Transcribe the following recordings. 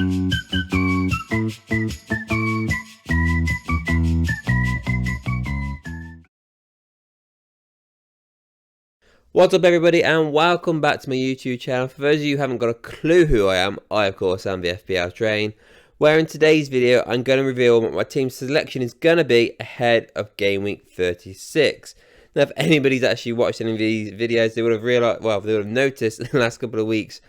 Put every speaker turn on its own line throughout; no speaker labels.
What's up everybody and welcome back to my YouTube channel. For those of you who haven't got a clue who I am, I of course am the FPL Train, where in today's video I'm going to reveal what my team selection is going to be ahead of Game Week 36. Now if anybody's actually watched any of these videos, they would have realised, well, they would have noticed in the last couple of weeks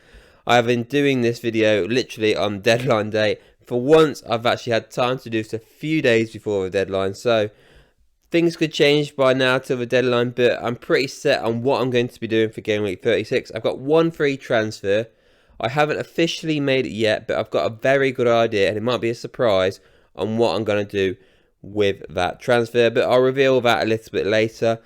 I have been doing this video literally on deadline day. For once I've actually had time to do this a few days before the deadline, so things could change by now till the deadline, but I'm pretty set on what I'm going to be doing for Game Week 36. I've got one free transfer. I haven't officially made it yet, but I've got a very good idea, and it might be a surprise on what I'm going to do with that transfer, but I'll reveal that a little bit later.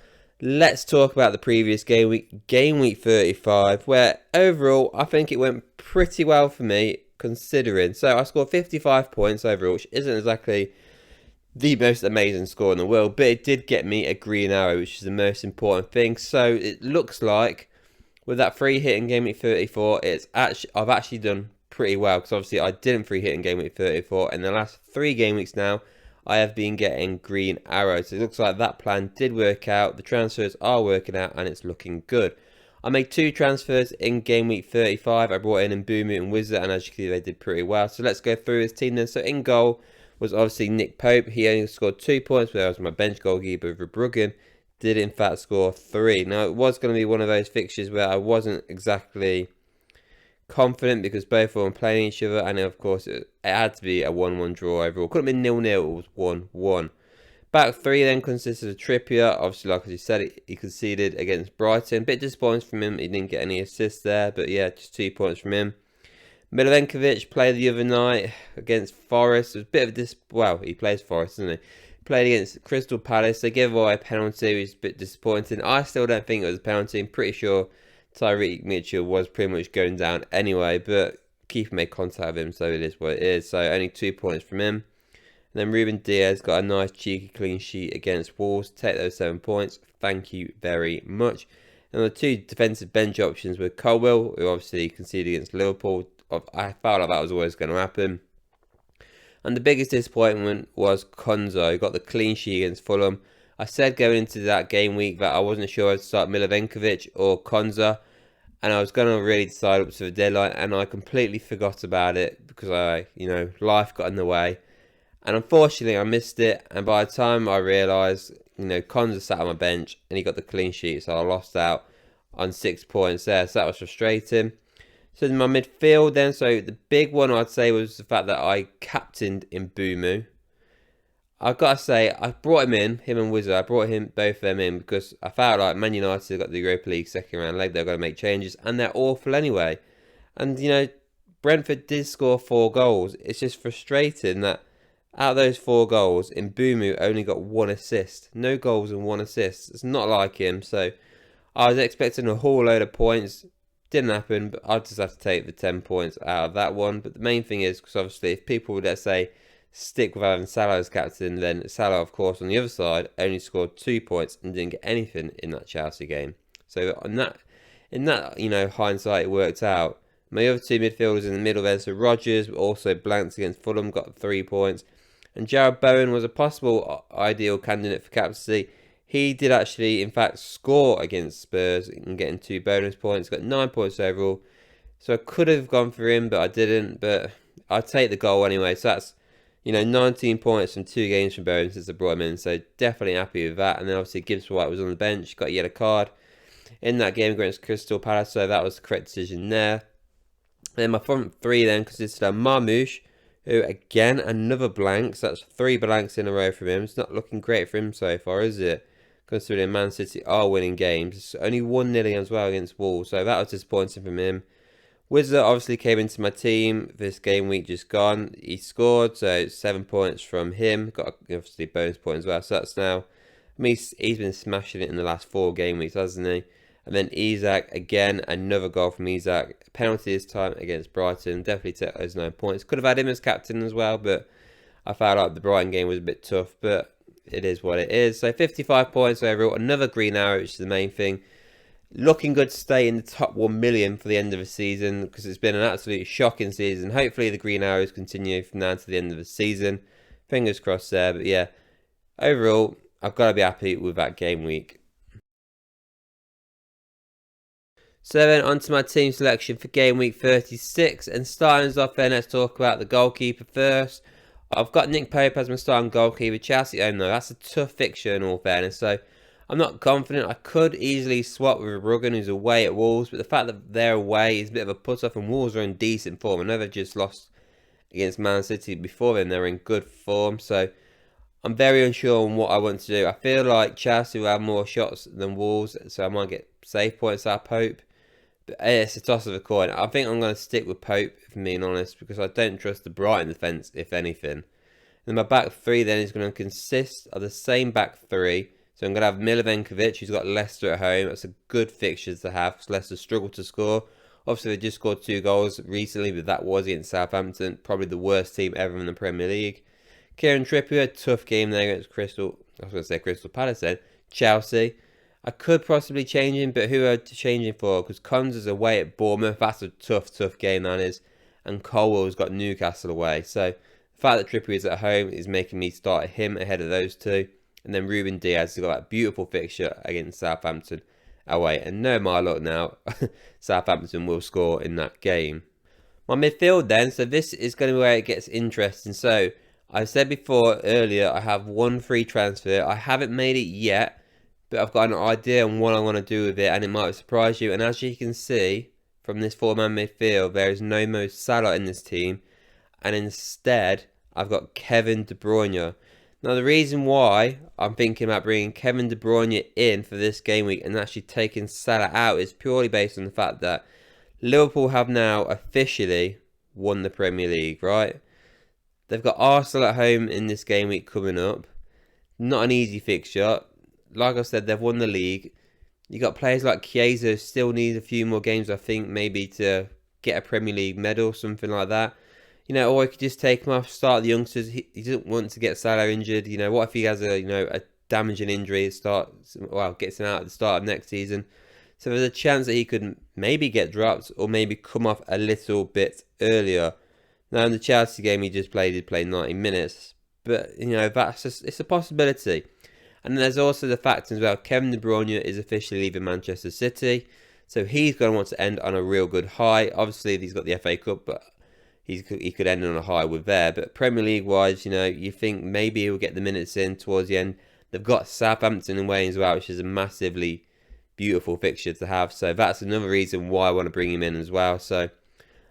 Let's talk about the previous game week, Game Week 35, where overall I think it went pretty well for me, considering. So I scored 55 points overall, which isn't exactly the most amazing score in the world, but it did get me a green arrow, which is the most important thing. So it looks like with that free hit in Game Week 34, I've actually done pretty well, because obviously I didn't free hit in Game Week 34. In the last 3 game weeks now, I have been getting green arrows. So it looks like that plan did work out. The transfers are working out, and it's looking good. I made 2 transfers in Game Week 35. I brought in Mbeumo and Wizard, and as you can see, they did pretty well. So let's go through his team then. So in goal was obviously Nick Pope. He only scored 2 points, whereas my bench goalkeeper Verbruggen did in fact score 3. Now it was going to be one of those fixtures where I wasn't exactly confident, because both of them playing each other, and of course it had to be a 1-1 draw overall. Couldn't have been 0-0, it was 1-1. Back 3 then consisted of Trippier. Obviously, like I said, he conceded against Brighton. Bit disappointing from him, he didn't get any assists there, but yeah, just 2 points from him. Milivenkovic played the other night against Forest. It was a bit of well, he plays Forest, doesn't he? Played against Crystal Palace. They gave away a penalty, which is a bit disappointing. I still don't think it was a penalty. I'm pretty sure Tyreek Mitchell was pretty much going down anyway, but Keeper made contact with him, so it is what it is. So only 2 points from him. And then Ruben Diaz got a nice cheeky clean sheet against Wolves. Take those 7 points. Thank you very much. And the 2 defensive bench options were Colwell, who obviously conceded against Liverpool. I felt like that was always going to happen. And the biggest disappointment was Konza, who got the clean sheet against Fulham. I said going into that game week that I wasn't sure whether to start Milivenkovic or Konza, and I was going to really decide up to the deadline, and I completely forgot about it because life got in the way. And unfortunately, I missed it, and by the time I realised, Konza sat on my bench, and he got the clean sheet, so I lost out on 6 points there, so that was frustrating. So in my midfield then, so the big one I'd say was the fact that I captained Mbeumo. I've got to say, I brought him and Wizard, I brought both of them in because I felt like Man United got the Europa League second round leg, they're going to make changes, and they're awful anyway. And, Brentford did score 4 goals. It's just frustrating that out of those 4 goals, Mbeumo only got 1 assist. No goals and 1 assist. It's not like him, so I was expecting a whole load of points. Didn't happen, but I'll just have to take the 10 points out of that one. But the main thing is, because obviously if people would, let's say, stick with having Salah as captain, then Salah, of course, on the other side, only scored 2 points and didn't get anything in that Chelsea game. So in that hindsight, it worked out. My other 2 midfielders in the middle there, so Rodgers also blanked against Fulham, got 3 points. And Jared Bowen was a possible ideal candidate for captaincy. He did actually, in fact, score against Spurs and getting 2 bonus points. Got 9 points overall. So I could have gone for him, but I didn't. But I'd take the goal anyway. So that's, 19 points from 2 games from Bowen since I brought him in. So definitely happy with that. And then obviously Gibbs White was on the bench. Got a yellow card in that game against Crystal Palace. So that was the correct decision there. And then my front 3 then consisted of Marmoush, who again, another blank. So that's 3 blanks in a row from him. It's not looking great for him so far, is it? Considering Man City are winning games. It's only 1-0 as well against Wolves, so that was disappointing from him. Wizard obviously came into my team this game week just gone. He scored, so 7 points from him. Got obviously bonus point as well, so that's now... he's been smashing it in the last 4 game weeks, hasn't he? And then Isak, again, another goal from Isak. Penalty this time against Brighton. Definitely took those 9 points. Could have had him as captain as well, but I felt like the Brighton game was a bit tough, but it is what it is. So 55 points overall. Another green arrow, which is the main thing. Looking good to stay in the top 1 million for the end of the season, because it's been an absolutely shocking season. Hopefully the green arrows continue from now to the end of the season. Fingers crossed there. But yeah, overall, I've got to be happy with that game week. So then onto my team selection for game week 36. And starting us off then, let's talk about the goalkeeper first. I've got Nick Pope as my starting goalkeeper. Chelsea home though, that's a tough fixture in all fairness. So I'm not confident. I could easily swap with Ruggan, who's away at Wolves. But the fact that they're away is a bit of a put-off, and Wolves are in decent form. I know they've just lost against Man City before then. They're in good form. So I'm very unsure on what I want to do. I feel like Chelsea will have more shots than Wolves, so I might get save points out of Pope. But it's a toss of a coin. I think I'm going to stick with Pope, if I'm being honest, because I don't trust the Brighton defence, if anything. And my back three then is going to consist of the same back three. So I'm going to have Milivenkovic, who's got Leicester at home. That's a good fixture to have, because Leicester struggled to score. Obviously, they just scored 2 goals recently, but that was against Southampton. Probably the worst team ever in the Premier League. Kieran Trippier, a tough game there against Crystal Palace then. Chelsea. I could possibly change him, but who are to change him for? Because Cons is away at Bournemouth. That's a tough game, that is. And Colwell's got Newcastle away. So the fact that Trippier is at home is making me start him ahead of those two. And then Ruben Diaz has got that beautiful fixture against Southampton away. And no my luck now, Southampton will score in that game. My midfield then, so this is going to be where it gets interesting. So I said before earlier, I have one free transfer. I haven't made it yet, but I've got an idea on what I want to do with it, and it might surprise you. And as you can see from this 4-man midfield, there is no Mo Salah in this team, and instead I've got Kevin De Bruyne. Now the reason why I'm thinking about bringing Kevin De Bruyne in for this game week and actually taking Salah out is purely based on the fact that Liverpool have now officially won the Premier League, right? They've got Arsenal at home in this game week coming up. Not an easy fixture. Like I said, they've won the league. You got players like Chiesa, still need a few more games, I think, maybe to get a Premier League medal, something like that. You know, or he could just take him off, start the youngsters. He doesn't want to get Salah injured. You know, what if he has a damaging injury gets him out at the start of next season? So there's a chance that he could maybe get dropped or maybe come off a little bit earlier. Now in the Chelsea game he just played, he played 90 minutes. But, you know, it's a possibility. And then there's also the fact as well, Kevin De Bruyne is officially leaving Manchester City. So he's going to want to end on a real good high. Obviously, he's got the FA Cup, but he could end on a high with there. But Premier League-wise, you know, you think maybe he'll get the minutes in towards the end. They've got Southampton away as well, which is a massively beautiful fixture to have. So that's another reason why I want to bring him in as well. So,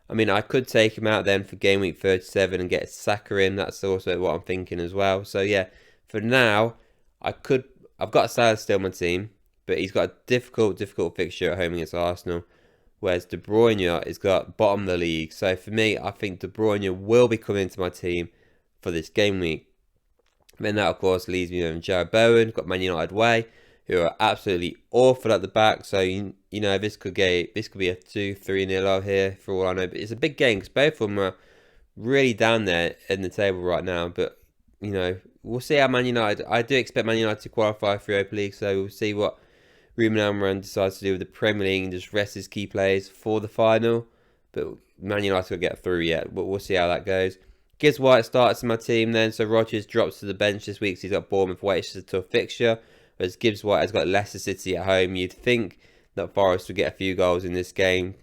I mean, I could take him out then for game week 37 and get Saka in. That's also what I'm thinking as well. So, yeah, for now, I've got Salah still on my team, but he's got a difficult fixture at home against Arsenal, whereas De Bruyne has got bottom of the league. So for me, I think De Bruyne will be coming into my team for this game week. And then that, of course, leaves me with Jared Bowen, got Man United away, who are absolutely awful at the back. So, you know, this could be a 2-3-0 here for all I know. But it's a big game because both of them are really down there in the table right now. But, you know, we'll see how Man United... I do expect Man United to qualify for Europa League, so we'll see what Ruben Amorim decides to do with the Premier League and just rest his key players for the final. But Man United will get through yet, but we'll see how that goes. Gibbs White starts in my team then, so Rodgers drops to the bench this week, so he's got Bournemouth away, which is a tough fixture. Whereas Gibbs White has got Leicester City at home. You'd think that Forest would get a few goals in this game.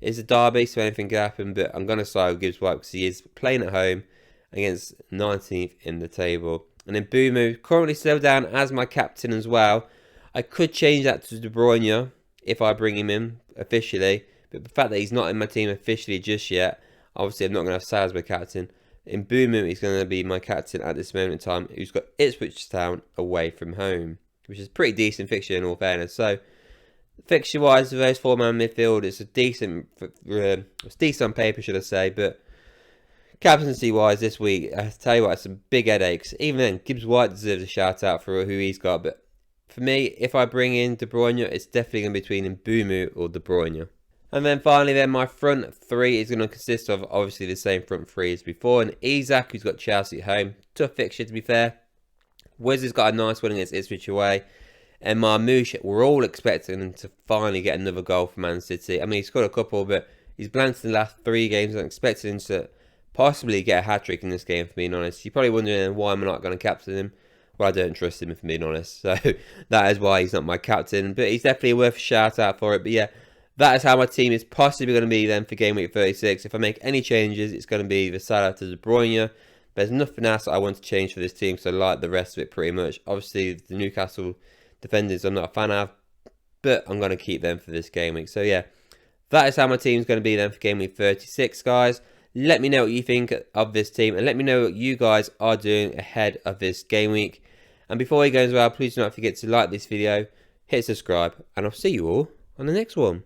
It's a derby, so anything can happen, but I'm going to side with Gibbs White because he is playing at home against 19th in the table. And then Boomo, currently still down as my captain as well. I could change that to De Bruyne if I bring him in officially. But the fact that he's not in my team officially just yet, obviously I'm not going to have Salah as my captain. In Boomo, he's going to be my captain at this moment in time, who's got Ipswich Town away from home, which is a pretty decent fixture in all fairness. So, fixture-wise, for those 4-man midfield, it's decent on paper, should I say, but captaincy-wise this week, I tell you what, it's some big headaches. Even then, Gibbs White deserves a shout-out for who he's got, but for me, if I bring in De Bruyne, it's definitely going to be between Mbeumo or De Bruyne. And then finally, then my front three is going to consist of obviously the same front three as before. And Isak, who's got Chelsea at home, tough fixture to be fair. Wes has got a nice one against Ipswich away. And Marmoush, we're all expecting him to finally get another goal for Man City. I mean, he's scored a couple, but he's blanked in the last 3 games. I'm expecting him to possibly get a hat-trick in this game, for being honest. You're probably wondering why I'm not going to captain him. Well, I don't trust him, if I'm being honest. So that is why he's not my captain. But he's definitely worth a shout-out for it. But yeah, that is how my team is possibly going to be then for Game Week 36. If I make any changes, it's going to be the Salah to De Bruyne. There's nothing else that I want to change for this team, so I like the rest of it pretty much. Obviously, the Newcastle defenders I'm not a fan of, but I'm going to keep them for this game week. So yeah, that is how my team's going to be then for Game Week 36, guys. Let me know what you think of this team, and let me know what you guys are doing ahead of this game week. And before we go as well, please do not forget to like this video, hit subscribe, and I'll see you all on the next one.